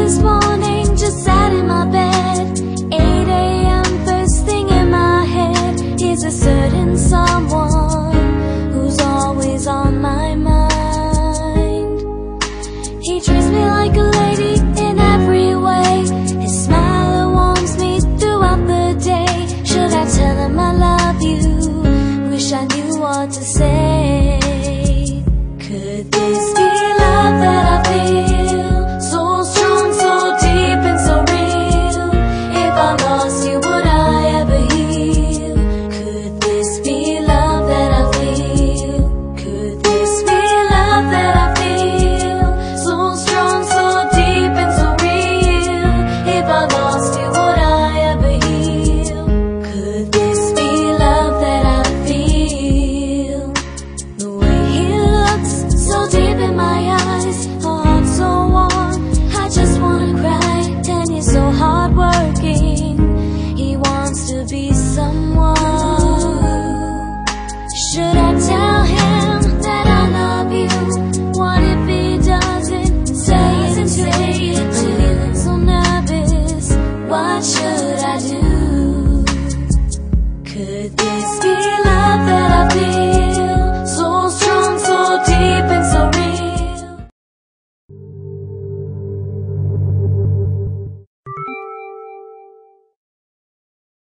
this morning, just sat in my bed. 8 a.m. first thing in my head is a certain someone who's always on my mind. He treats me like a lady in every way. His smile warms me throughout the day. Should I tell him I love you? Wish I knew what to say. Could this be love that I feel? So strong, so deep and so real. If I lost you, would I ever heal? Could this be love that I feel? Could this be love that I feel? So strong, so deep and so real. If I lost you, would I ever heal? Could this be love that I feel? The way he looks, so deep in my eyes, a heart so warm, I just wanna cry. And he's so hardworking, he wants to be someone. Should I tell him that I love you? What if he doesn't say it? Feeling so nervous, what should I do? Could this be love that I feel?